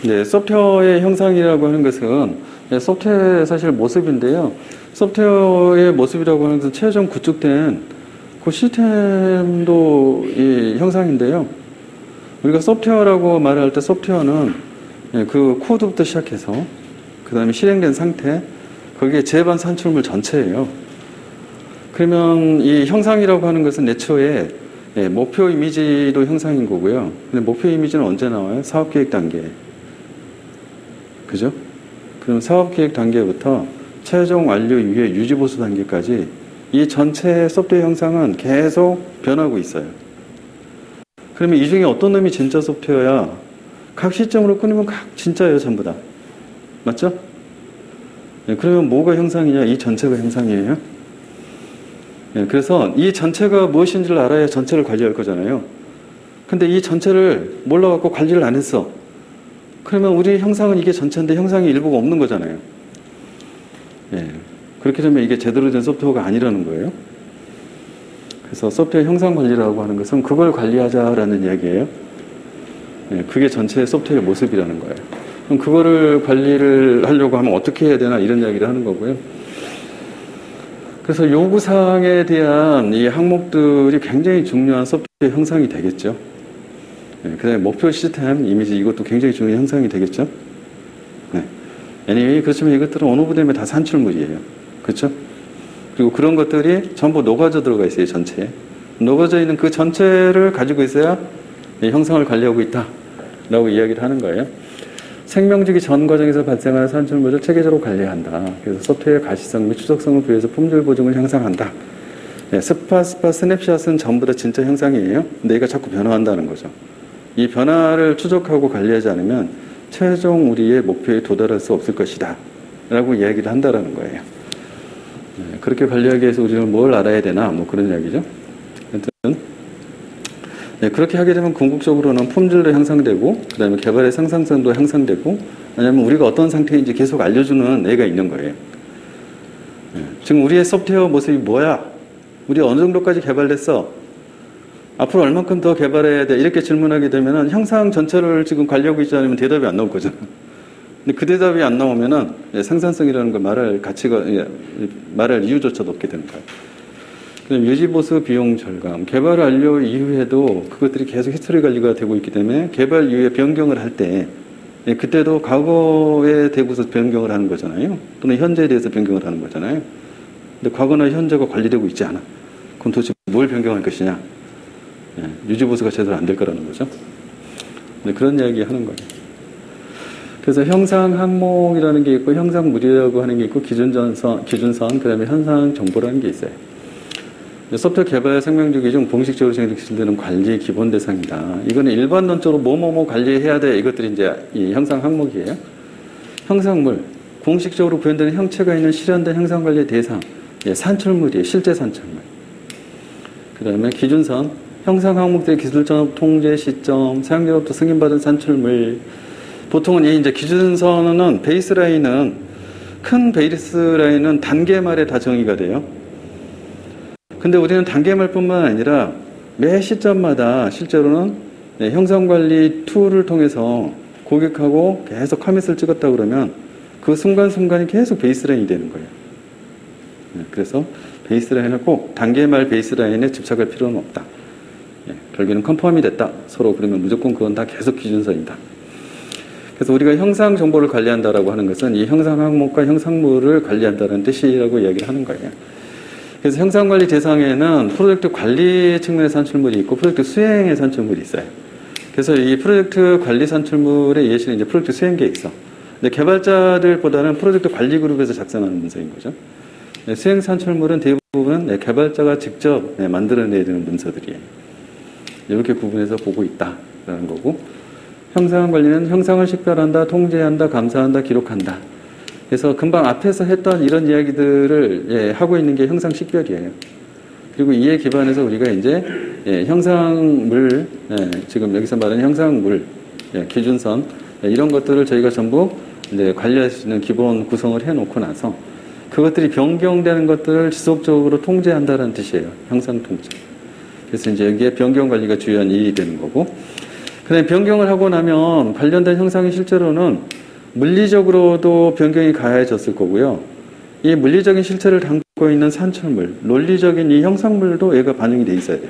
네, 소프트웨어의 형상이라고 하는 것은 소프트웨어의 사실 모습인데요. 소프트웨어의 모습이라고 하는 것은 최종 구축된 그 시스템도 이 형상인데요. 우리가 소프트웨어라고 말을 할 때 소프트웨어는 그 코드부터 시작해서 그 다음에 실행된 상태, 거기에 재반 산출물 전체예요. 그러면 이 형상이라고 하는 것은 애초에 목표 이미지도 형상인 거고요. 근데 목표 이미지는 언제 나와요? 사업계획 단계. 그죠? 그럼 사업계획 단계부터 최종 완료 이후에 유지보수 단계까지 이 전체 소프트웨어 형상은 계속 변하고 있어요. 그러면 이 중에 어떤 놈이 진짜 소프트웨어야? 각 시점으로 끊으면 각 진짜예요, 전부 다. 맞죠? 그러면 뭐가 형상이냐? 이 전체가 형상이에요. 그래서 이 전체가 무엇인지를 알아야 전체를 관리할 거잖아요. 근데 이 전체를 몰라갖고 관리를 안 했어. 그러면 우리 형상은 이게 전체인데 형상이 일부가 없는 거잖아요. 그렇게 되면 이게 제대로 된 소프트웨어가 아니라는 거예요. 그래서 소프트웨어 형상 관리라고 하는 것은 그걸 관리하자라는 이야기예요. 그게 전체의 소프트웨어의 모습이라는 거예요. 그럼 그거를 관리를 하려고 하면 어떻게 해야 되나 이런 이야기를 하는 거고요. 그래서 요구사항에 대한 이 항목들이 굉장히 중요한 소프트웨어 형상이 되겠죠. 그 다음에 목표 시스템, 이미지 이것도 굉장히 중요한 형상이 되겠죠. anyway, 그렇지만 이것들은 어느 부분에 다 산출물이에요. 그렇죠? 그리고 그런 것들이 전부 녹아져 들어가 있어요. 전체에. 녹아져 있는 그 전체를 가지고 있어야 형상을 관리하고 있다 라고 이야기를 하는 거예요. 생명주기 전 과정에서 발생하는 산출물을 체계적으로 관리한다. 그래서 소프트웨어 가시성 및 추적성을 부여해서 품질 보증을 향상한다. 스파, 스냅샷은 전부 다 진짜 형상이에요. 근데 얘가 자꾸 변화한다는 거죠. 이 변화를 추적하고 관리하지 않으면 최종 우리의 목표에 도달할 수 없을 것이다 라고 이야기를 한다라는 거예요. 그렇게 관리하기 위해서 우리는 뭘 알아야 되나 뭐 그런 이야기죠. 하여튼 그렇게 하게 되면 궁극적으로는 품질도 향상되고 그 다음에 개발의 생산성도 향상되고 왜냐하면 우리가 어떤 상태인지 계속 알려주는 애가 있는 거예요. 지금 우리의 소프트웨어 모습이 뭐야? 우리 어느 정도까지 개발됐어? 앞으로 얼만큼 더 개발해야 돼? 이렇게 질문하게 되면 형상 전체를 지금 관리하고 있지 않으면 대답이 안 나올 거잖아. 근데 그 대답이 안 나오면은 생산성이라는 걸 말할 이유조차도 없게 되는 거예요. 그다음 유지보수 비용 절감. 개발 완료 이후에도 그것들이 계속 히스토리 관리가 되고 있기 때문에 개발 이후에 변경을 할 때 그때도 과거에 대고서 변경을 하는 거잖아요. 또는 현재에 대해서 변경을 하는 거잖아요. 근데 과거나 현재가 관리되고 있지 않아. 그럼 도대체 뭘 변경할 것이냐? 유지보수가 제대로 안 될 거라는 거죠. 그런 이야기 하는 거예요. 그래서 형상 항목이라는 게 있고 형상물이라고 하는 게 있고 기준선, 그 다음에 현상 정보라는 게 있어요. 소프트웨어 개발 생명주기 중 공식적으로 진행되는 관리 기본 대상이다. 이거는 일반론적으로 뭐뭐뭐 관리해야 돼. 이것들이 이제 이 형상 항목이에요. 형상물, 공식적으로 구현되는 형체가 있는 실현된 형상 관리 대상, 산출물이에요. 실제 산출물. 그 다음에 기준선, 형상 항목들의 기술적 통제 시점, 사용자로부터 승인받은 산출물. 보통은 이 이제 기준선은 베이스라인은 큰 베이스라인은 단계말에 다 정의가 돼요. 근데 우리는 단계말뿐만 아니라 매 시점마다 실제로는 형상관리 툴을 통해서 고객하고 계속 커밋을 찍었다 그러면 그 순간순간이 계속 베이스라인이 되는 거예요. 그래서 베이스라인을 꼭 단계말 베이스라인에 집착할 필요는 없다. 결국에는 컨펌이 됐다. 서로 그러면 무조건 그건 다 계속 기준선이다. 그래서 우리가 형상 정보를 관리한다라고 하는 것은 이 형상 항목과 형상물을 관리한다는 뜻이라고 이야기를 하는 거예요. 그래서 형상관리 대상에는 프로젝트 관리 측면의 산출물이 있고 프로젝트 수행의 산출물이 있어요. 그래서 이 프로젝트 관리 산출물의 예시는 이제 프로젝트 수행 계획서. 근데 개발자들보다는 프로젝트 관리 그룹에서 작성하는 문서인 거죠. 수행 산출물은 대부분은 개발자가 직접 만들어내야 되는 문서들이에요. 이렇게 구분해서 보고 있다라는 거고, 형상 관리는 형상을 식별한다, 통제한다, 감사한다, 기록한다. 그래서 금방 앞에서 했던 이런 이야기들을 하고 있는 게 형상 식별이에요. 그리고 이에 기반해서 우리가 이제 형상물, 지금 여기서 말하는 형상물, 기준선, 이런 것들을 저희가 전부 이제 관리할 수 있는 기본 구성을 해놓고 나서 그것들이 변경되는 것들을 지속적으로 통제한다는 뜻이에요. 형상 통제. 그래서 이제 여기에 변경 관리가 주요한 일이 되는 거고, 그 그다음에 변경을 하고 나면 관련된 형상이 실제로는 물리적으로도 변경이 가해졌을 거고요. 이 물리적인 실체를 담고 있는 산출물, 논리적인 이 형상물도 얘가 반영이 돼 있어야 돼요.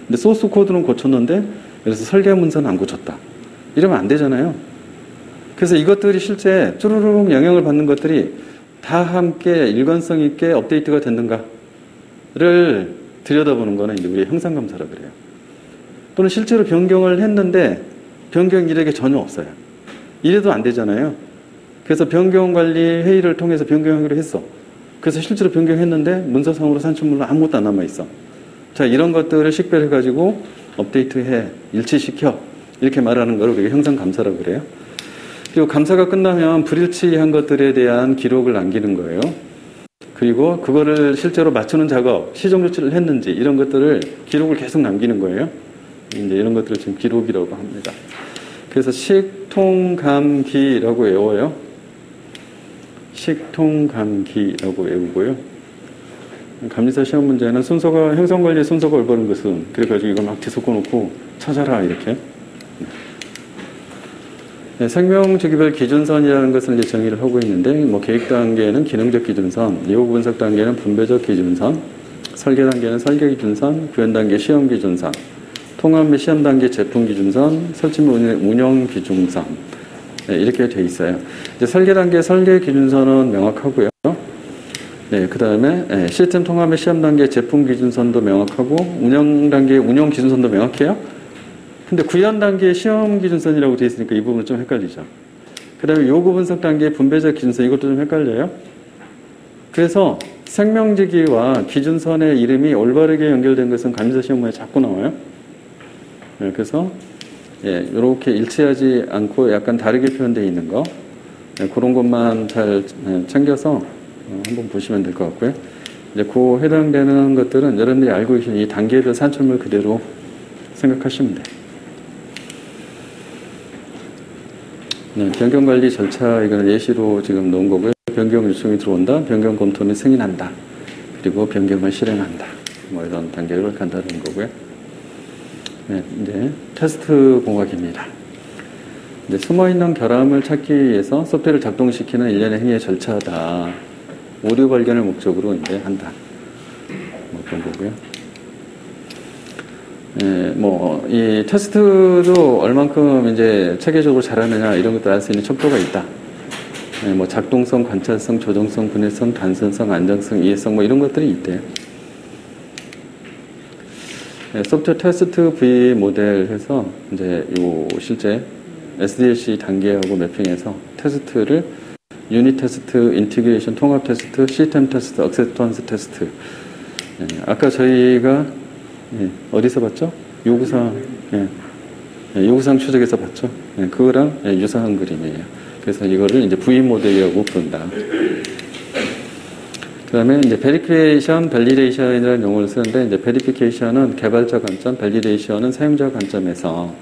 근데 소스 코드는 고쳤는데 그래서 설계 문서는 안 고쳤다. 이러면 안 되잖아요. 그래서 이것들이 실제 쭈루룩 영향을 받는 것들이 다 함께 일관성 있게 업데이트가 됐는가를 들여다보는 거는 이제 우리 형상감사라 그래요. 또는 실제로 변경을 했는데 변경 이력이 전혀 없어요. 이래도 안 되잖아요. 그래서 변경관리 회의를 통해서 변경하기로 했어. 그래서 실제로 변경했는데 문서상으로 산출물로 아무것도 안 남아있어. 자, 이런 것들을 식별해가지고 업데이트해, 일치시켜 이렇게 말하는 걸 우리가 형상감사라고 그래요. 그리고 감사가 끝나면 불일치한 것들에 대한 기록을 남기는 거예요. 그리고 그거를 실제로 맞추는 작업, 시정 조치를 했는지 이런 것들을 기록을 계속 남기는 거예요. 이제 이런 것들을 지금 기록이라고 합니다. 그래서 식통감기라고 외워요. 식통감기라고 외우고요. 감리사 시험 문제는 순서가, 형성관리 순서가 올바른 것은, 그래가지고 이걸 막 뒤섞어 놓고 찾아라, 이렇게. 네, 생명주기별 기준선이라는 것을 이제 정의를 하고 있는데, 뭐 계획 단계는 기능적 기준선, 예후 분석 단계는 분배적 기준선, 설계 단계는 설계 기준선, 구현 단계 시험 기준선, 통합 및 시험 단계 제품 기준선, 설치 및 운영 기준선. 네, 이렇게 돼 있어요. 이제 설계 단계 설계 기준선은 명확하고요. 네, 그 다음에 시스템 통합 및 시험 단계 제품 기준선도 명확하고, 운영 단계 운영 기준선도 명확해요. 근데 구현 단계 시험 기준선이라고 돼 있으니까 이 부분은 좀 헷갈리죠. 그 다음에 요구 분석 단계 분배적 기준선, 이것도 좀 헷갈려요. 그래서 생명지기와 기준선의 이름이 올바르게 연결된 것은 감리사 시험문에 자꾸 나와요. 네, 그래서 이렇게 일치하지 않고 약간 다르게 표현되어 있는 거, 그런 것만 잘 챙겨서 한번 보시면 될 것 같고요. 이제 그 해당되는 것들은 여러분들이 알고 계신 이 단계별 산출물 그대로 생각하시면 돼요. 네, 변경관리 절차, 이거는 예시로 지금 놓은 거고요. 변경 요청이 들어온다, 변경 검토는 승인한다, 그리고 변경을 실행한다. 뭐 이런 단계를 간다는 거고요. 네, 이제 테스트 공학입니다. 이제 숨어있는 결함을 찾기 위해서 소프트웨어를 작동시키는 일련의 행위의 절차다. 오류 발견을 목적으로 이제 한다. 뭐 그런 거고요. 뭐, 이 테스트도 얼만큼 이제 체계적으로 잘하느냐 이런 것도 알 수 있는 척도가 있다. 뭐 작동성, 관찰성, 조정성, 분해성, 단순성, 안정성, 이해성 뭐 이런 것들이 있대요. 소프트웨어 테스트 V 모델 해서 이제 요 실제 SDLC 단계하고 매핑해서 테스트를 유닛 테스트, 인티그레이션, 통합 테스트, 시스템 테스트, 액셉턴스 테스트. 아까 저희가 어디서 봤죠? 요구사항, 요구사항 추적에서 봤죠? 그거랑 유사한 그림이에요. 그래서 이거를 이제 V 모델이라고 부른다. 그 다음에 이제 베리피케이션, 밸리데이션이라는 용어를 쓰는데, 이제 베리피케이션은 개발자 관점, 밸리데이션은 사용자 관점에서,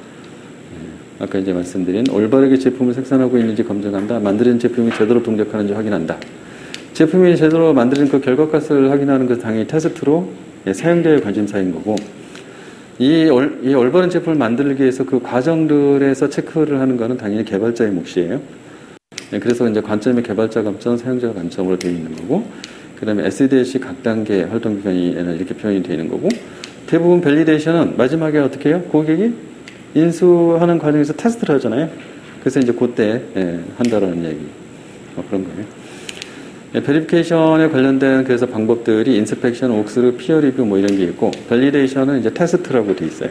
아까 이제 말씀드린 올바르게 제품을 생산하고 있는지 검증한다. 만드는 제품이 제대로 동작하는지 확인한다. 제품이 제대로 만드는 그 결과값을 확인하는 것은 당연히 테스트로 사용자의 관심사인 거고, 이 올바른 제품을 만들기 위해서 그 과정들에서 체크를 하는 것은 당연히 개발자의 몫이에요. 그래서 이제 관점이 개발자 관점, 사용자 관점으로 되어 있는 거고, 그 다음에 SDLC 각 단계 활동 기간에는 이렇게 표현이 되어 있는 거고, 대부분 밸리데이션은 마지막에 어떻게 해요? 고객이 인수하는 과정에서 테스트를 하잖아요. 그래서 이제 그때 한다라는 얘기. 그런 거예요. 베리피케이션에 관련된 그래서 방법들이 인스펙션, 옥스루, 피어 리뷰 뭐 이런 게 있고, 밸리데이션은 이제 테스트라고 돼 있어요.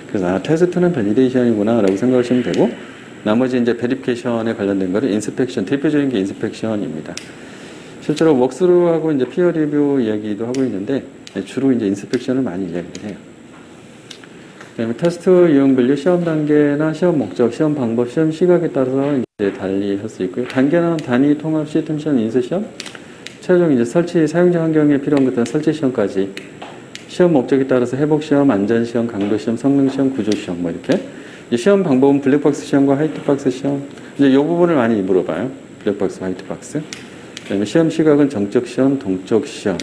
그래서 테스트는 밸리데이션이구나 라고 생각하시면 되고, 나머지 이제 베리피케이션에 관련된 거를 인스펙션, 대표적인 게 인스펙션입니다. 실제로 웍스루하고 이제 피어 리뷰 이야기도 하고 있는데, 주로 이제 인스펙션을 많이 이야기를 해요. 그다음에 테스트 유형 분류, 시험 단계나 시험 목적, 시험 방법, 시험 시각에 따라서 이제 달리 할 수 있고요. 단계는 단위, 통합, 시스템 시험, 인쇄 시험, 최종 이제 설치, 사용자 환경에 필요한 것들은 설치 시험까지, 시험 목적에 따라서 회복 시험, 안전 시험, 강도 시험, 성능 시험, 구조 시험 뭐 이렇게. 시험 방법은 블랙박스 시험과 화이트박스 시험. 이제 이 부분을 많이 물어봐요. 블랙박스, 화이트박스. 그다음에 시험 시각은 정적 시험, 동적 시험.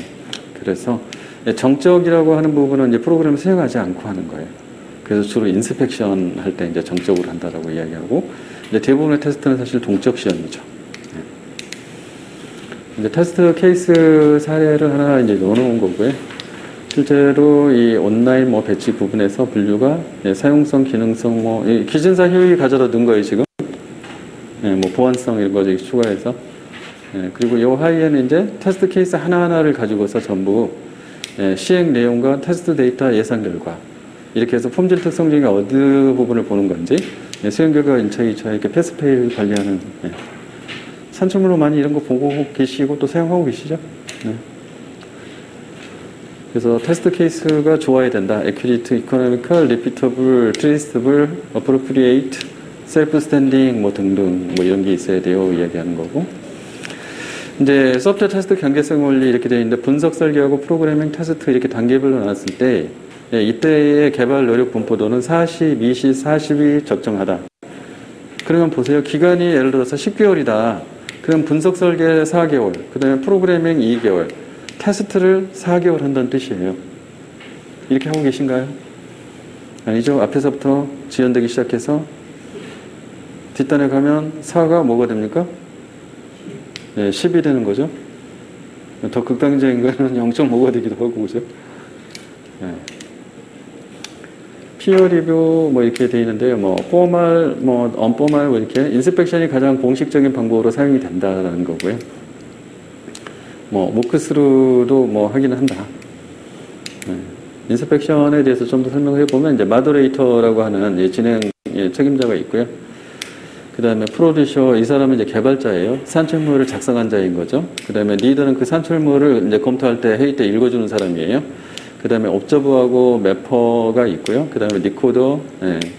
그래서 정적이라고 하는 부분은 이제 프로그램을 수행하지 않고 하는 거예요. 그래서 주로 인스펙션 할 때 이제 정적으로 한다라고 이야기하고, 이제 대부분의 테스트는 사실 동적 시험이죠. 이제 테스트 케이스 사례를 하나 이제 넣어놓은 거고요. 실제로 이 온라인 뭐 배치 부분에서 분류가 사용성, 기능성, 뭐 기준사 효율이 가져다 넣은 거예요 지금. 뭐 보안성 이런 거 추가해서. 그리고 이 하위에는 이제 테스트 케이스 하나하나를 가지고서 전부 시행 내용과 테스트 데이터 예상 결과 이렇게 해서 품질 특성 중에 어느 부분을 보는 건지 수행 결과 1차, 2차 이렇게 패스페일 관리하는 산출물로 많이 이런 거 보고 계시고 또 사용하고 계시죠. 그래서 테스트 케이스가 좋아야 된다. accurate, economical, repeatable, traceable, appropriate, self-standing 뭐 등등 뭐 이런 게 있어야 돼요. 이야기하는 거고. 이제 소프트웨어 테스트 경계성 원리 이렇게 되어 있는데 분석 설계하고 프로그래밍 테스트 이렇게 단계별로 나눴을 때 이때의 개발 노력 분포도는 40, 20, 40이 적정하다. 그러면 보세요. 기간이 예를 들어서 10개월이다. 그럼 분석 설계 4개월, 그 다음에 프로그래밍 2개월, 테스트를 4개월 한다는 뜻이에요. 이렇게 하고 계신가요? 아니죠. 앞에서부터 지연되기 시작해서 뒷단에 가면 4가 뭐가 됩니까? 10이 되는 거죠. 더 극단적인 거는 0.5가 되기도 하고, 그죠? 피어 리뷰 뭐 이렇게 돼 있는데요. 뭐 포멀, 뭐 언포멀 뭐 이렇게 인스펙션이 가장 공식적인 방법으로 사용이 된다라는 거고요. 뭐 모크스루도 뭐 하기는 한다. 인스펙션에 대해서 좀 더 설명해 보면 이제 마더레이터라고 하는 진행 책임자가 있고요. 그 다음에 프로듀셔, 이 사람은 이제 개발자예요. 산출물을 작성한 자인 거죠. 그 다음에 리더는 그 산출물을 이제 검토할 때, 회의 때 읽어주는 사람이에요. 그 다음에 옵저버하고 매퍼가 있고요. 그 다음에 리코더,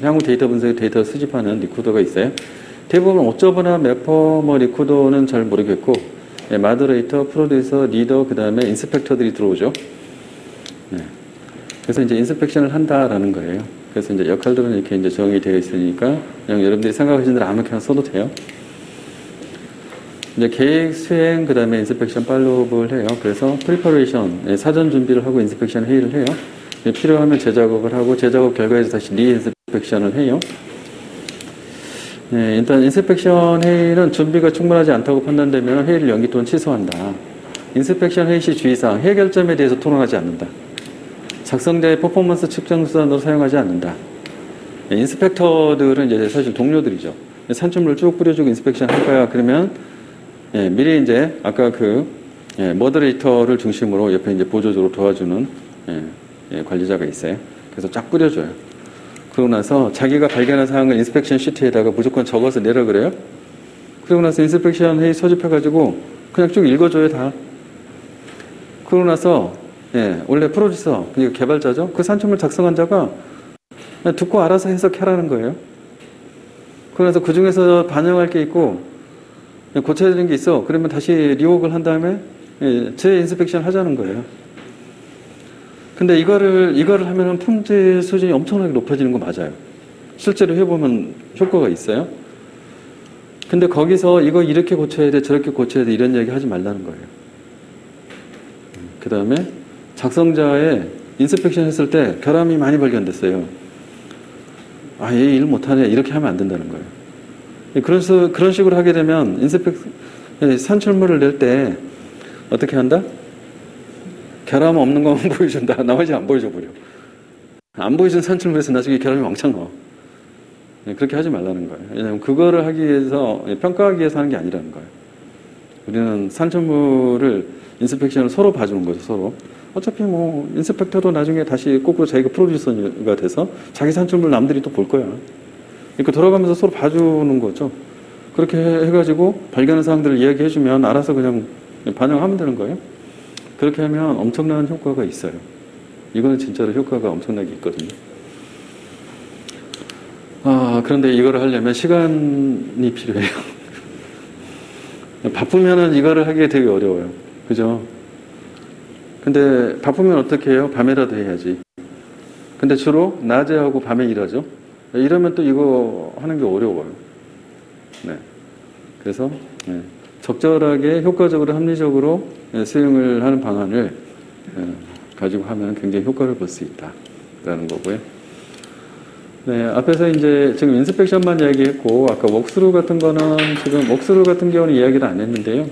향후 데이터 분석, 데이터 수집하는 리코더가 있어요. 대부분 옵저버나 매퍼, 뭐 리코더는 잘 모르겠고, 마더레이터, 프로듀서, 리더, 그 다음에 인스펙터들이 들어오죠. 그래서 이제 인스펙션을 한다라는 거예요. 그래서 이제 역할들은 이렇게 이제 정의되어 있으니까 그냥 여러분들이 생각하시는 대로 아무렇게나 써도 돼요. 이제 계획 수행, 그 다음에 인스펙션 팔로우업을 해요. 그래서 프리퍼레이션, 사전 준비를 하고 인스펙션 회의를 해요. 필요하면 재작업을 하고 재작업 결과에서 다시 리인스펙션을 해요. 일단 인스펙션 회의는 준비가 충분하지 않다고 판단되면 회의를 연기 또는 취소한다. 인스펙션 회의 시 주의사항, 해결점에 대해서 토론하지 않는다. 작성자의 퍼포먼스 측정 수단으로 사용하지 않는다. 인스펙터들은 이제 사실 동료들이죠. 산출물을 쭉 뿌려주고 인스펙션 할 거야. 그러면 미리 이제 아까 그 모더레이터를 중심으로 옆에 이제 보조적으로 도와주는 관리자가 있어요. 그래서 쫙 뿌려줘요. 그러고 나서 자기가 발견한 사항을 인스펙션 시트에다가 무조건 적어서 내라 그래요. 그러고 나서 인스펙션 회의 소집해가지고 그냥 쭉 읽어줘요 다. 그러고 나서 원래 프로듀서, 그러니까 개발자죠. 그 산출물 작성한 자가 듣고 알아서 해석해라는 거예요. 그래서 그 중에서 반영할 게 있고 고쳐야 되는 게 있어. 그러면 다시 리웍을 한 다음에 재인스펙션 하자는 거예요. 근데 이거를 하면은 품질 수준이 엄청나게 높아지는 거 맞아요. 실제로 해보면 효과가 있어요. 근데 거기서 이거 이렇게 고쳐야 돼, 저렇게 고쳐야 돼 이런 얘기 하지 말라는 거예요. 그 다음에 작성자의 인스펙션 했을 때 결함이 많이 발견됐어요. 아, 얘 일 못하네. 이렇게 하면 안 된다는 거예요. 그래서 그런 식으로 하게 되면 산출물을 낼 때 어떻게 한다? 결함 없는 것만 보여준다. 나머지 안 보여줘 버려. 안 보여준 산출물에서 나중에 결함이 왕창 나와. 그렇게 하지 말라는 거예요. 왜냐하면 그거를 하기 위해서, 평가하기 위해서 하는 게 아니라는 거예요. 우리는 산출물을 인스펙션을 서로 봐주는 거죠. 서로. 어차피 뭐 인스펙터도 나중에 다시 거꾸로 자기가 프로듀서가 돼서 자기 산출물 남들이 또 볼 거야. 그러니까 돌아가면서 서로 봐주는 거죠. 그렇게 해가지고 발견한 사항들을 이야기해주면 알아서 그냥 반영하면 되는 거예요. 그렇게 하면 엄청난 효과가 있어요. 이거는 진짜로 효과가 엄청나게 있거든요. 그런데 이거를 하려면 시간이 필요해요. 바쁘면은 이거를 하기가 되게 어려워요. 그죠? 근데 바쁘면 어떻게 해요? 밤에라도 해야지. 근데 주로 낮에 하고 밤에 일하죠. 이러면 또 이거 하는 게 어려워요. 그래서 적절하게 효과적으로 합리적으로 수행을 하는 방안을 가지고 하면 굉장히 효과를 볼 수 있다라는 거고요. 네, 앞에서 이제 지금 인스펙션만 이야기했고, 아까 웍스루 같은 거는 지금 웍스루 같은 경우는 이야기를 안 했는데요.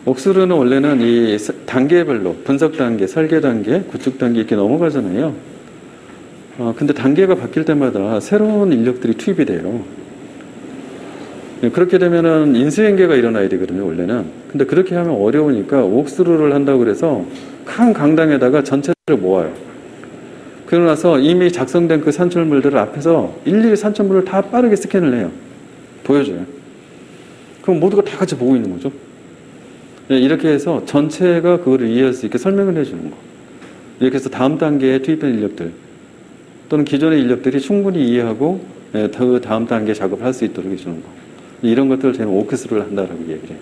웍스루는 원래는 이 단계별로 분석 단계, 설계 단계, 구축 단계 이렇게 넘어가잖아요. 근데 단계가 바뀔 때마다 새로운 인력들이 투입이 돼요. 네, 그렇게 되면은 인수인계가 일어나야 되거든요, 원래는. 근데 그렇게 하면 어려우니까 웍스루를 한다고 그래서 큰 강당에다가 전체를 모아요. 그러고 나서 이미 작성된 그 산출물들을 앞에서 일일이 산출물을 다 빠르게 스캔을 해요. 보여줘요. 그럼 모두가 다 같이 보고 있는 거죠. 네, 이렇게 해서 전체가 그거를 이해할 수 있게 설명을 해주는 거. 이렇게 해서 다음 단계에 투입된 인력들 또는 기존의 인력들이 충분히 이해하고 더 다음 단계 작업을 할 수 있도록 해주는 거. 이런 것들을 저희는 워크스루를 한다라고 얘기를 해요.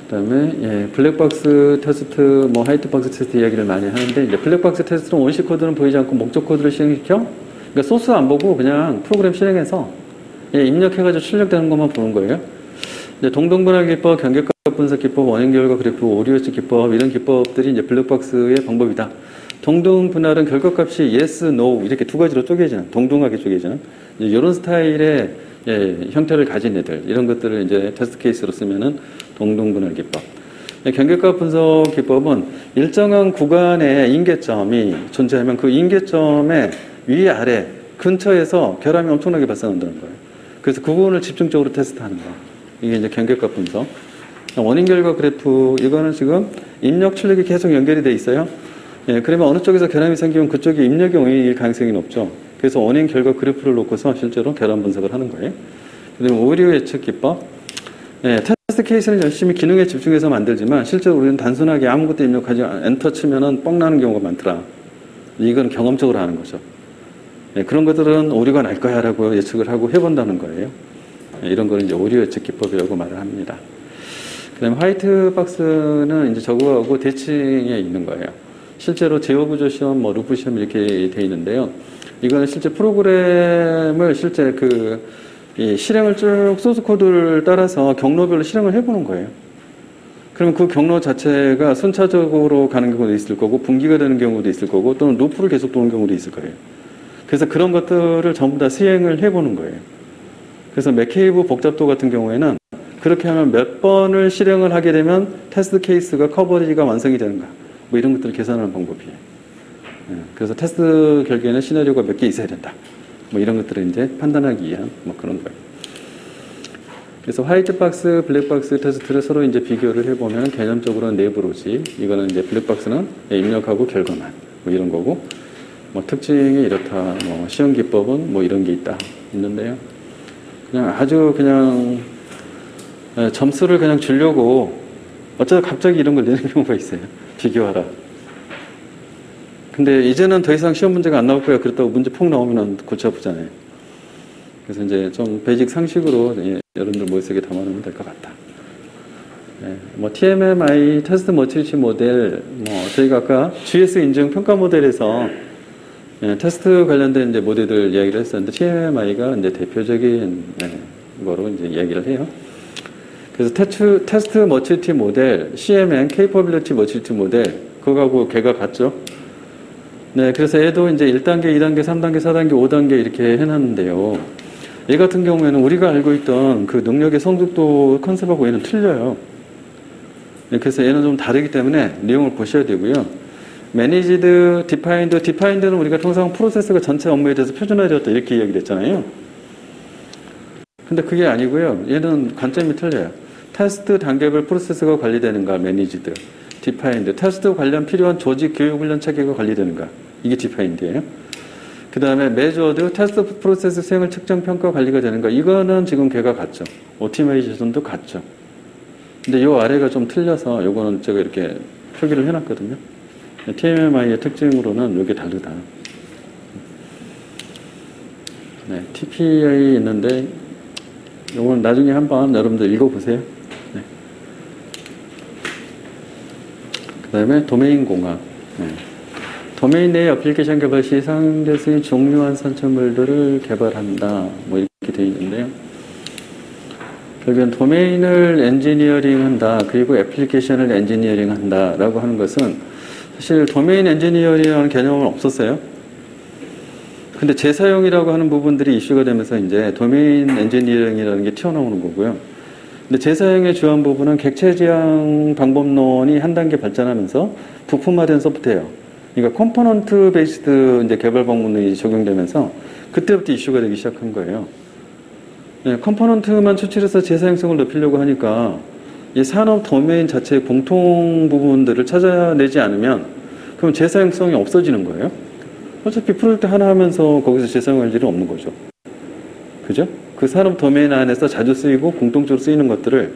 그 다음에 블랙박스 테스트, 뭐 화이트박스 테스트 이야기를 많이 하는데, 이제 블랙박스 테스트는 원시 코드는 보이지 않고 목적 코드를 실행시켜. 그러니까 소스 안 보고 그냥 프로그램 실행해서 입력해가지고 출력되는 것만 보는 거예요. 이제 동등분할 기법, 경계값 분석 기법, 원인 결과 그래프, 오류였지 기법, 이런 기법들이 이제 블랙박스의 방법이다. 동등 분할은 결과값이 yes, no 이렇게 두 가지로 쪼개지는, 동등하게 쪼개지는 이런 스타일의 형태를 가진 애들, 이런 것들을 이제 테스트 케이스로 쓰면은 동등 분할 기법. 경계값 분석 기법은 일정한 구간에 인계점이 존재하면 그 인계점의 위 아래 근처에서 결함이 엄청나게 발생한다는 거예요. 그래서 그 부분을 집중적으로 테스트하는 거. 이게 이제 경계값 분석. 원인 결과 그래프, 이거는 지금 입력 출력이 계속 연결이 돼 있어요. 그러면 어느 쪽에서 결함이 생기면 그쪽이 입력이 오일 가능성이 높죠. 그래서 원인 결과 그래프를 놓고서 실제로 결함 분석을 하는 거예요. 그다음에 오류 예측 기법. 테스트 케이스는 열심히 기능에 집중해서 만들지만 실제로 우리는 단순하게 아무것도 입력하지 엔터 치면은 뻥 나는 경우가 많더라. 이건 경험적으로 하는 거죠. 그런 것들은 오류가 날 거야 라고 예측을 하고 해본다는 거예요. 이런 거는 이제 오류 예측 기법이라고 말을 합니다. 그 다음에 화이트 박스는 이제 저거하고 대칭에 있는 거예요. 실제로 제어 구조 시험, 뭐 루프 시험 이렇게 돼 있는데요. 이거는 실제 프로그램을 실제 이 실행을 쭉 소스 코드를 따라서 경로별로 실행을 해보는 거예요. 그러면 그 경로 자체가 순차적으로 가는 경우도 있을 거고, 분기가 되는 경우도 있을 거고, 또는 루프를 계속 도는 경우도 있을 거예요. 그래서 그런 것들을 전부 다 시행을 해보는 거예요. 그래서 맥케이브 복잡도 같은 경우에는 그렇게 하면 몇 번을 실행을 하게 되면 테스트 케이스가 커버리지가 완성이 되는가, 뭐 이런 것들을 계산하는 방법이에요. 그래서 테스트 결계에는 시나리오가 몇 개 있어야 된다. 뭐 이런 것들을 이제 판단하기 위한 뭐 그런 거예요. 그래서 화이트박스, 블랙박스 테스트를 서로 이제 비교를 해보면 개념적으로는 내부로지, 이거는 이제 블랙박스는 입력하고 결과만 뭐 이런 거고, 뭐 특징이 이렇다, 뭐 시험 기법은 뭐 이런 게 있다 있는데요. 그냥 아주 그냥 점수를 그냥 주려고 어쩌다 갑자기 이런 걸 내는 경우가 있어요. 비교하라. 근데 이제는 더 이상 시험 문제가 안 나올 거야. 그렇다고 문제 폭 나오면 골치 아프잖아요. 그래서 이제 좀 베이직 상식으로 여러분들 머릿속에 담아놓으면 될 것 같다. 뭐 TMMI 테스트 머티리티 모델, 뭐 저희가 아까 GS 인증 평가 모델에서 테스트 관련된 이제 모델들 이야기를 했었는데, TMMI가 이제 대표적인 거로 이제 이야기를 해요. 그래서 테스트 머티리티 모델, CMM, Capability 머티리티 모델, 그거하고 걔가 같죠. 그래서 얘도 이제 1단계, 2단계, 3단계, 4단계, 5단계 이렇게 해놨는데요. 얘 같은 경우에는 우리가 알고 있던 그 능력의 성숙도 컨셉하고 얘는 틀려요. 그래서 얘는 좀 다르기 때문에 내용을 보셔야 되고요. Managed, Defined는 우리가 통상 프로세스가 전체 업무에 대해서 표준화되었다 이렇게 이야기를 했잖아요. 근데 그게 아니고요. 얘는 관점이 틀려요. 테스트 단계별 프로세스가 관리되는가, Managed. Defined, 테스트 관련 필요한 조직 교육 훈련 체계가 관리되는가, 이게 Defined예요. 그 다음에 Measured, 테스트 프로세스 수행을 측정 평가 관리가 되는가, 이거는 지금 걔가 같죠. 오티메이션도 같죠. 근데 요 아래가 좀 틀려서 요거는 제가 이렇게 표기를 해놨거든요. TMMI의 특징으로는 요게 다르다. TPA 있는데 요건 나중에 한번 여러분들 읽어보세요. 그 다음에 도메인 공학. 도메인 내의 어플리케이션 개발 시 상대 수인 중요한 산출물들을 개발한다. 뭐 이렇게 되어 있는데요. 결국엔 도메인을 엔지니어링 한다, 그리고 애플리케이션을 엔지니어링 한다 라고 하는 것은 사실 도메인 엔지니어링이라는 개념은 없었어요. 근데 재사용이라고 하는 부분들이 이슈가 되면서 이제 도메인 엔지니어링이라는 게 튀어나오는 거고요. 근데 재사용의 주요한 부분은 객체 지향 방법론이 한 단계 발전하면서 부품화된 소프트웨어, 그러니까 컴포넌트 베이스드 이제 개발 방법론이 적용되면서 그때부터 이슈가 되기 시작한 거예요. 네, 컴포넌트만 추출해서 재사용성을 높이려고 하니까 이 산업 도메인 자체의 공통 부분들을 찾아내지 않으면 그럼 재사용성이 없어지는 거예요. 어차피 프로젝트 하나 하면서 거기서 재사용할 일은 없는 거죠. 그죠? 그 산업 도메인 안에서 자주 쓰이고 공통적으로 쓰이는 것들을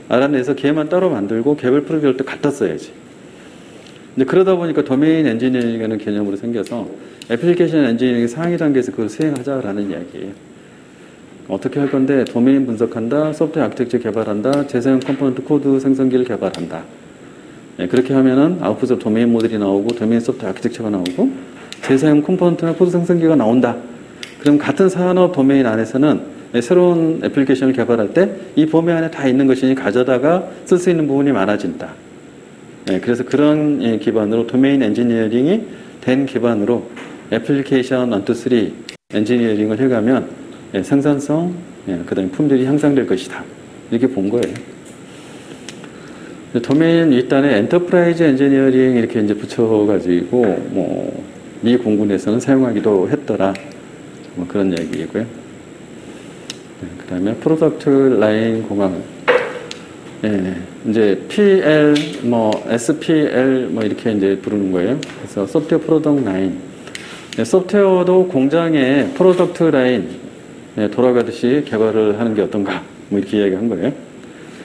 알아내서 걔만 따로 만들고 개별 프로젝트 할 때 갖다 써야지. 이제 그러다 보니까 도메인 엔지니어링이라는 개념으로 생겨서 애플리케이션 엔지니어링 상위 단계에서 그걸 수행하자라는 이야기예요. 어떻게 할 건데 도메인 분석한다, 소프트웨어 아키텍처 개발한다, 재사용 컴포넌트 코드 생성기를 개발한다. 네, 그렇게 하면은 아웃풋으로 도메인 모델이 나오고 도메인 소프트웨어 아키텍처가 나오고 재사용 컴포넌트나 코드 생성기가 나온다. 그럼 같은 산업 도메인 안에서는 새로운 애플리케이션을 개발할 때 이 범위 안에 다 있는 것이니 가져다가 쓸 수 있는 부분이 많아진다. 네, 그래서 그런 기반으로 도메인 엔지니어링이 된 기반으로 애플리케이션 1, 2, 3 엔지니어링을 해가면 생산성, 그 다음에 품질이 향상될 것이다. 이렇게 본 거예요. 도메인 윗단에 엔터프라이즈 엔지니어링 이렇게 이제 붙여가지고 미 공군에서는 사용하기도 했더라. 그런 얘기이고요. 그 다음에 프로덕트 라인 공학. 이제 PL, SPL 이렇게 이제 부르는 거예요. 그래서 소프트웨어 프로덕트 라인. 소프트웨어도 공장에 프로덕트 라인 돌아가듯이 개발을 하는 게 어떤가. 이렇게 이야기한 거예요.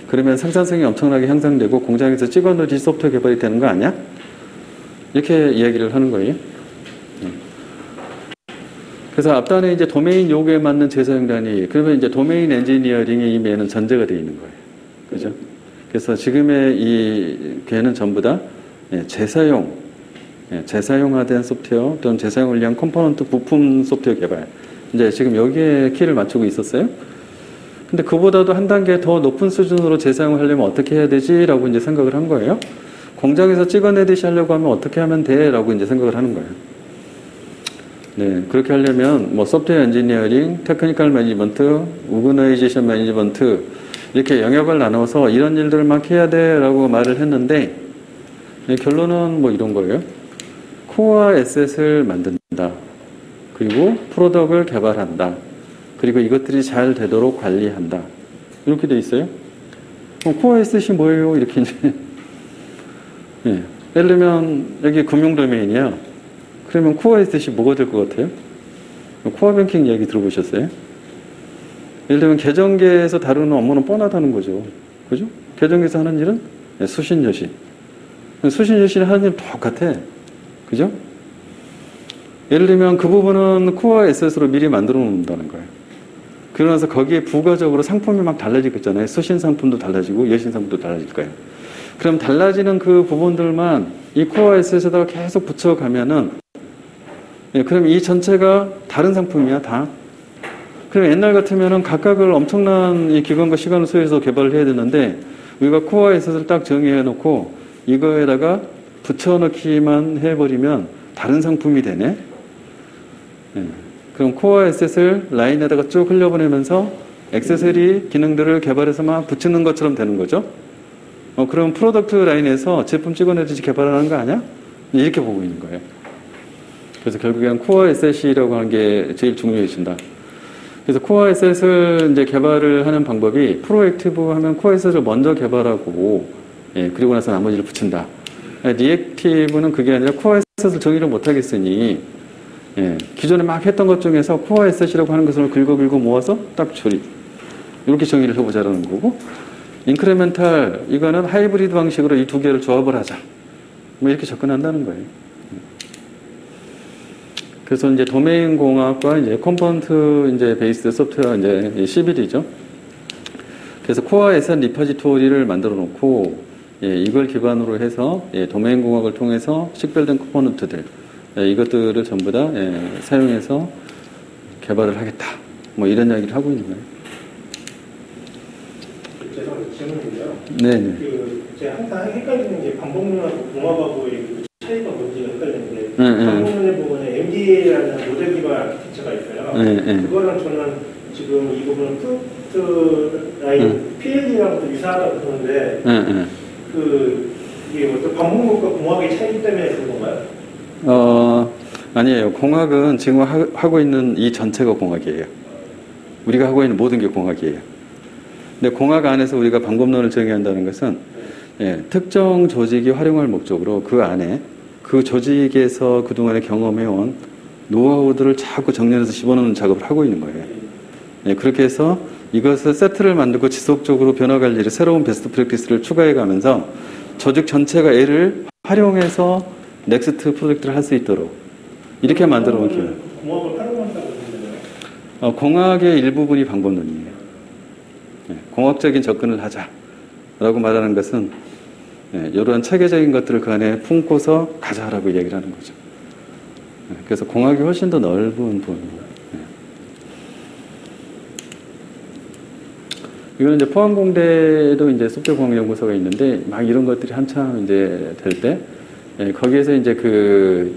그러면 생산성이 엄청나게 향상되고 공장에서 찍어놓은 소프트웨어 개발이 되는 거 아니야? 이렇게 이야기를 하는 거예요. 그래서 앞단에 이제 도메인 요구에 맞는 재사용 단위, 그러면 이제 도메인 엔지니어링이 이미에는 전제가 되어 있는 거예요. 그죠? 그래서 지금의 이 걔는 전부 다 재사용화된 소프트웨어 또는 재사용을 위한 컴포넌트 부품 소프트웨어 개발. 이제 지금 여기에 키를 맞추고 있었어요. 근데 그보다도 한 단계 더 높은 수준으로 재사용을 하려면 어떻게 해야 되지? 라고 이제 생각을 한 거예요. 공장에서 찍어내듯이 하려고 하면 어떻게 하면 돼? 라고 이제 생각을 하는 거예요. 네, 그렇게 하려면 소프트웨어 엔지니어링, 테크니컬 매니지먼트, 오거나이제이션 매니지먼트 이렇게 영역을 나눠서 이런 일들을 막 해야 돼라고 말을 했는데 결론은 이런 거예요. 코어 에셋을 만든다. 그리고 프로덕트를 개발한다. 그리고 이것들이 잘 되도록 관리한다. 이렇게 돼 있어요. 코어 에셋이 뭐예요? 이렇게 이제 예를 들면 여기 금융 도메인이야. 그러면 코어 에셋이 뭐가 될 것 같아요? 코어 뱅킹 얘기 들어보셨어요? 예를 들면 계정계에서 다루는 업무는 뻔하다는 거죠. 그죠? 계정계에서 하는 일은 수신여신. 수신여신이 하는 일은 똑같아. 그죠? 예를 들면 그 부분은 코어 에셋으로 미리 만들어 놓는다는 거예요. 그러면서 거기에 부가적으로 상품이 막 달라질 거 있잖아요. 수신 상품도 달라지고 여신 상품도 달라질 거예요. 그럼 달라지는 그 부분들만 이 코어 에셋에다가 계속 붙여가면은 그럼 이 전체가 다른 상품이야, 다. 그럼 옛날 같으면은 각각을 엄청난 이 기간과 시간을 소요해서 개발을 해야 되는데 우리가 코어 에셋을 딱 정의해 놓고 이거에다가 붙여넣기만 해버리면 다른 상품이 되네. 그럼 코어 에셋을 라인에다가 쭉 흘려보내면서 액세서리 기능들을 개발해서 막 붙이는 것처럼 되는 거죠. 그럼 프로덕트 라인에서 제품 찍어내듯이 개발하는 거 아니야? 이렇게 보고 있는 거예요. 그래서 결국에는 코어 에셋이라고 하는 게 제일 중요해진다. 그래서 코어 에셋을 이제 개발을 하는 방법이 프로액티브 하면 코어 에셋을 먼저 개발하고 그리고 나서 나머지를 붙인다. 리액티브는 그게 아니라 코어 에셋을 정의를 못 하겠으니 기존에 막 했던 것 중에서 코어 에셋이라고 하는 것을 긁어 모아서 딱 조립. 이렇게 정의를 해보자라는 거고 인크레멘탈 이거는 하이브리드 방식으로 이 두 개를 조합을 하자. 이렇게 접근한다는 거예요. 그래서 이제 도메인 공학과 이제 컴포넌트 이제 베이스 소프트웨어 이제 CBD죠. 그래서 코어 에셋 리파지토리를 만들어 놓고 이걸 기반으로 해서 도메인 공학을 통해서 식별된 컴포넌트들 이것들을 전부 다 사용해서 개발을 하겠다. 이런 이야기를 하고 있는 거예요. 죄송합니다. 질문인데요. 네. 제가 항상 헷갈리는 게 방법론하고 공학하고의 차이가 차이가 뭔지 헷갈리는데 방문의 부분에 MDA라는 모델 기반 아키텍처가 있어요. 그거랑 저는 지금 이 부분은 프로젝트 라인 PLD랑도 유사하다고 보는데 이게 어떤 방문국과 공학의 차이 때문에 그런 건가요? 아니에요. 공학은 지금 하고 있는 이 전체가 공학이에요. 우리가 하고 있는 모든 게 공학이에요. 근데 공학 안에서 우리가 방법론을 정의한다는 것은 특정 조직이 활용할 목적으로 그 안에 그 조직에서 그동안에 경험해온 노하우들을 자꾸 정리해서 집어넣는 작업을 하고 있는 거예요. 그렇게 해서 이것을 세트를 만들고 지속적으로 변화 관리를 새로운 베스트 프랙티스를 추가해 가면서 조직 전체가 얘를 활용해서 넥스트 프로젝트를 할 수 있도록 이렇게 만들어 놓은 기업. 공학을 활용한다고 보는데요? 공학의 일부분이 방법론이에요. 공학적인 접근을 하자라고 말하는 것은 이러한 체계적인 것들을 그 안에 품고서 가자라고 얘기를 하는 거죠. 그래서 공학이 훨씬 더 넓은 부분이에요. 이거는 이제 포항공대에도 이제 소프트웨어공학연구소가 있는데 막 이런 것들이 한참 이제 될 때 거기에서 이제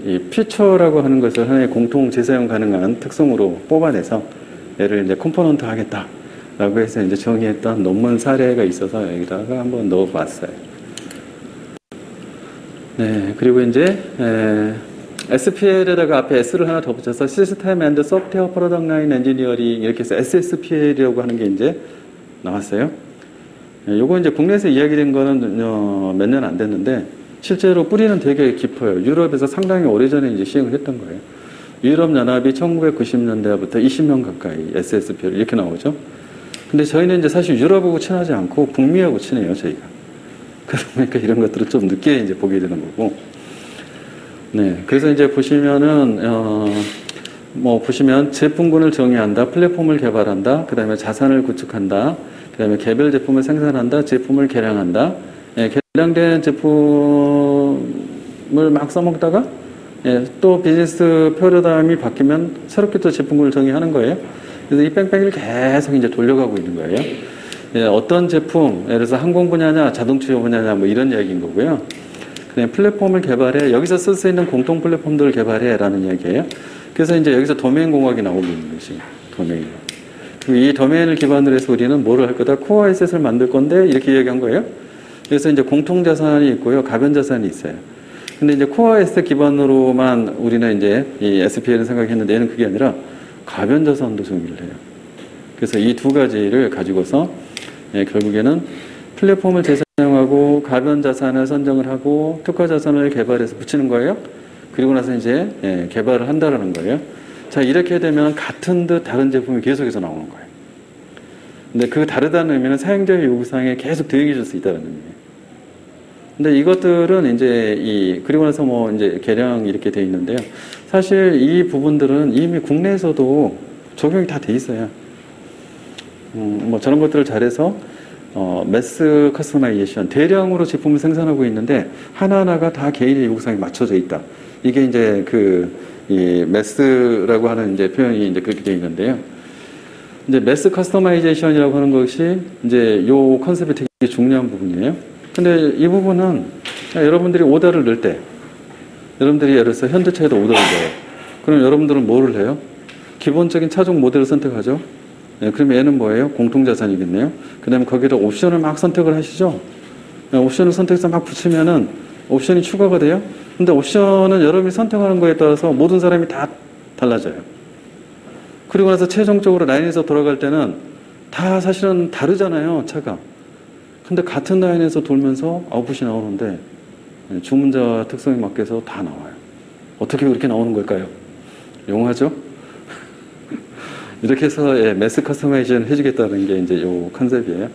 이 피처라고 하는 것을 하나의 공통 재사용 가능한 특성으로 뽑아내서 얘를 이제 컴포넌트 하겠다라고 해서 이제 정의했던 논문 사례가 있어서 여기다가 한번 넣어봤어요. 네, 그리고 이제 SPL에다가 앞에 S를 하나 더 붙여서 시스템 앤드 소프트웨어 프로덕트 라인 엔지니어링 이렇게 해서 SSPL이라고 하는 게 이제 나왔어요. 요거 이제 국내에서 이야기된 거는 몇 년 안 됐는데 실제로 뿌리는 되게 깊어요. 유럽에서 상당히 오래전에 이제 시행을 했던 거예요. 유럽연합이 1990년대부터 20년 가까이 SSPL 이렇게 나오죠. 근데 저희는 이제 사실 유럽하고 친하지 않고 북미하고 친해요, 저희가. 그러니까 이런 것들을 좀 늦게 이제 보게 되는 거고. 네. 그래서 이제 보시면은, 보시면 제품군을 정의한다, 플랫폼을 개발한다, 그 다음에 자산을 구축한다, 그 다음에 개별 제품을 생산한다, 제품을 개량한다, 개량된 제품을 막 써먹다가 또 비즈니스 패러다임이 바뀌면 새롭게 또 제품군을 정의하는 거예요. 그래서 이 뺑뺑이를 계속 이제 돌려가고 있는 거예요. 어떤 제품, 예를 들어서 항공 분야냐, 자동차 분야냐, 뭐 이런 이야기인 거고요. 그냥 플랫폼을 개발해, 여기서 쓸 수 있는 공통 플랫폼들을 개발해 라는 이야기예요. 그래서 이제 여기서 도메인 공학이 나오고 있는 것이 도메인. 그리고 이 도메인을 기반으로 해서 우리는 뭐를 할 거다? 코어 에셋을 만들 건데 이렇게 이야기한 거예요. 그래서 이제 공통 자산이 있고요, 가변 자산이 있어요. 근데 이제 코어 에셋 기반으로만 우리는 이제 이 SPL을 생각했는데 얘는 그게 아니라 가변 자산도 정의를 해요. 그래서 이 두 가지를 가지고서 결국에는 플랫폼을 재사용하고 가변 자산을 선정을 하고 특화 자산을 개발해서 붙이는 거예요. 그리고 나서 이제 개발을 한다라는 거예요. 자, 이렇게 되면 같은 듯 다른 제품이 계속해서 나오는 거예요. 근데 그 다르다는 의미는 사용자의 요구사항에 계속 대응해 줄 수 있다는 의미예요. 근데 이것들은 이제 그리고 나서 뭐 이제 개량 이렇게 돼 있는데요. 사실 이 부분들은 이미 국내에서도 적용이 다 돼 있어요. 뭐 저런 것들을 잘해서 매스 커스터마이제이션, 대량으로 제품을 생산하고 있는데 하나하나가 다 개인의 요구사항에 맞춰져 있다. 이게 이제 이 매스라고 하는 이제 표현이 이제 그렇게 돼 있는데요. 이제 매스 커스터마이제이션이라고 하는 것이 이제 요 컨셉이 되게 중요한 부분이에요. 근데 이 부분은 여러분들이 오더를 넣을 때, 여러분들이 예를 들어서 현대차에도 오더를 넣어요. 그럼 여러분들은 뭐를 해요? 기본적인 차종 모델을 선택하죠. 그럼 얘는 뭐예요? 공통자산이겠네요. 그 다음에 거기다 옵션을 막 선택을 하시죠. 옵션을 선택해서 막 붙이면은 옵션이 추가가 돼요. 근데 옵션은 여러분이 선택하는 거에 따라서 모든 사람이 다 달라져요. 그리고 나서 최종적으로 라인에서 돌아갈 때는 다 사실은 다르잖아요, 차가. 근데 같은 라인에서 돌면서 아웃풋이 나오는데 주문자 특성에 맞게서 다 나와요. 어떻게 그렇게 나오는 걸까요? 용하죠? 이렇게 해서 매스 커스터마이제이션 해주겠다는 게 이제 요 컨셉이에요.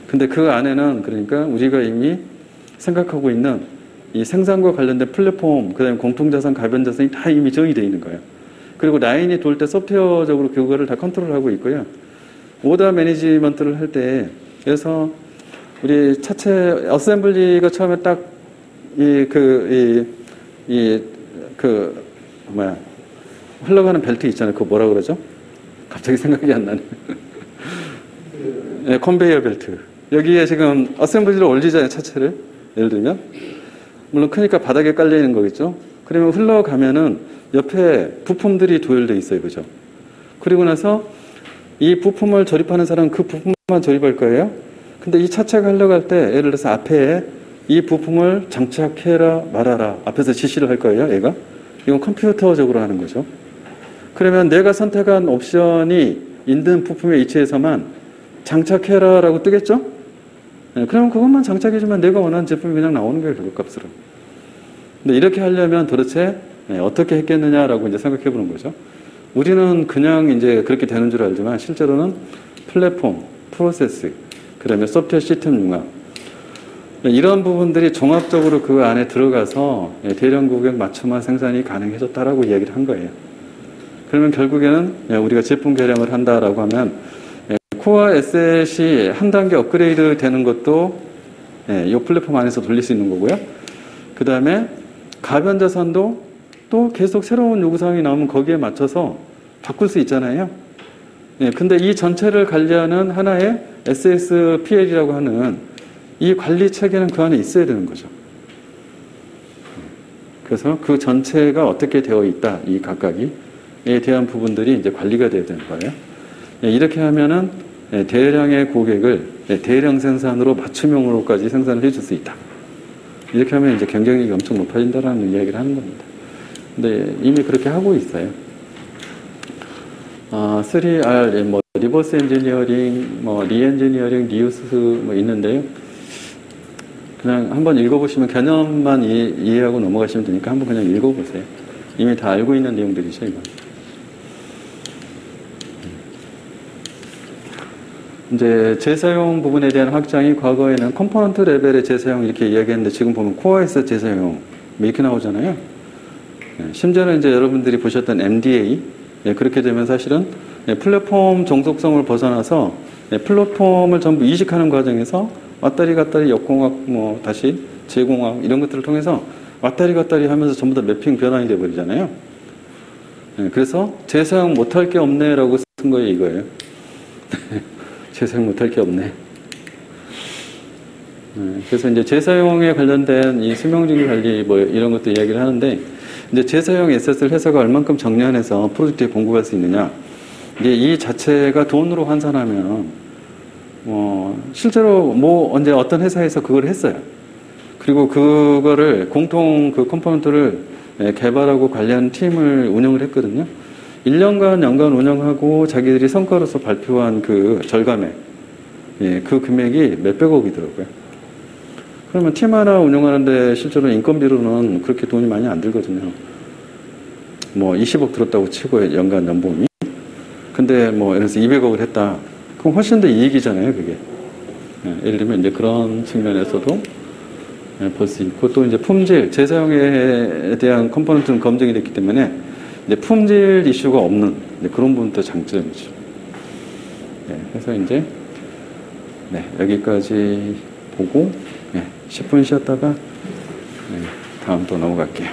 근데 그 안에는 그러니까 우리가 이미 생각하고 있는 이 생산과 관련된 플랫폼, 그 다음에 공통자산, 가변자산이 다 이미 정의되어 있는 거예요. 그리고 라인이 돌 때 소프트웨어적으로 그거를 다 컨트롤하고 있고요. 오더 매니지먼트를 할 때, 그래서 우리 차체 어셈블리가 처음에 딱 흘러가는 벨트 있잖아요. 그거 뭐라 그러죠? 갑자기 생각이 안 나네. 네, 컨베이어 벨트. 여기에 지금 어셈블리를 올리잖아요, 차체를. 예를 들면. 물론 크니까 바닥에 깔려 있는 거겠죠. 그러면 흘러가면은 옆에 부품들이 도열돼 있어요, 그죠? 그리고 나서 이 부품을 조립하는 사람은 그 부품만 조립할 거예요. 근데 이 차체가 흘러갈 때 예를 들어서 앞에 이 부품을 장착해라 말아라 앞에서 지시를 할 거예요, 얘가. 이건 컴퓨터적으로 하는 거죠. 그러면 내가 선택한 옵션이 있는 부품의 위치에서만 장착해라 라고 뜨겠죠? 네, 그러면 그것만 장착해주면 내가 원하는 제품이 그냥 나오는 거예요, 결과값으로. 근데 이렇게 하려면 도대체 어떻게 했겠느냐라고 이제 생각해 보는 거죠. 우리는 그냥 이제 그렇게 되는 줄 알지만 실제로는 플랫폼, 프로세스, 그다음에 소프트웨어 시스템 융합, 이런 부분들이 종합적으로 그 안에 들어가서 대량 고객 맞춤화 생산이 가능해졌다라고 이야기를 한 거예요. 그러면 결국에는 우리가 제품 개량을 한다라고 하면 코어 에셋이 한 단계 업그레이드 되는 것도 이 플랫폼 안에서 돌릴 수 있는 거고요. 그 다음에 가변 자산도 또 계속 새로운 요구사항이 나오면 거기에 맞춰서 바꿀 수 있잖아요. 근데 이 전체를 관리하는 하나의 SSPL이라고 하는 이 관리 체계는 그 안에 있어야 되는 거죠. 그래서 그 전체가 어떻게 되어 있다, 이 각각이에 대한 부분들이 이제 관리가 되어야 되는 거예요. 이렇게 하면은 대량의 고객을 대량 생산으로 맞춤형으로까지 생산을 해줄 수 있다. 이렇게 하면 이제 경쟁력이 엄청 높아진다라는 이야기를 하는 겁니다. 근데 이미 그렇게 하고 있어요. 3R, 뭐 리버스 엔지니어링, 뭐 리엔지니어링, 리유스 뭐 있는데요. 그냥 한번 읽어보시면 개념만 이해하고 넘어가시면 되니까 한번 그냥 읽어보세요. 이미 다 알고 있는 내용들이죠, 이건. 이제 재사용 부분에 대한 확장이 과거에는 컴포넌트 레벨의 재사용 이렇게 이야기했는데 지금 보면 코어에서 재사용 뭐 이렇게 나오잖아요. 심지어는 이제 여러분들이 보셨던 MDA 그렇게 되면 사실은 플랫폼 종속성을 벗어나서 플랫폼을 전부 이식하는 과정에서 왔다리 갔다리 역공학 뭐 다시 재공학 이런 것들을 통해서 왔다리 갔다리 하면서 전부 다 매핑 변환이 돼 버리잖아요. 그래서 재사용 못할 게 없네라고 쓴 거예요, 이거예요. 재사용 못할 게 없네. 그래서 이제 재사용에 관련된 이 수명주기 관리 뭐 이런 것도 이야기를 하는데, 이제 재사용 에셋을 회사가 얼만큼 정리해서 프로젝트에 공급할 수 있느냐. 이제 이 자체가 돈으로 환산하면, 실제로 뭐 언제 어떤 회사에서 그걸 했어요. 그리고 그거를 공통 그 컴포넌트를 개발하고 관리하는 팀을 운영을 했거든요. 1년간 연간 운영하고 자기들이 성과로서 발표한 그 절감액, 그 금액이 몇백억이더라고요. 그러면 팀 하나 운영하는데 실제로 인건비로는 그렇게 돈이 많이 안 들거든요. 뭐 20억 들었다고 치고 연간 연봉이. 근데 뭐 예를 들어서 200억을 했다. 그럼 훨씬 더 이익이잖아요, 그게. 예를 들면 이제 그런 측면에서도 볼 수 있고, 또 이제 품질, 재사용에 대한 컴포넌트는 검증이 됐기 때문에 이제 품질 이슈가 없는 그런 부분도 장점이죠. 그래서 이제 여기까지 보고 10분 쉬었다가 다음 또 넘어갈게요.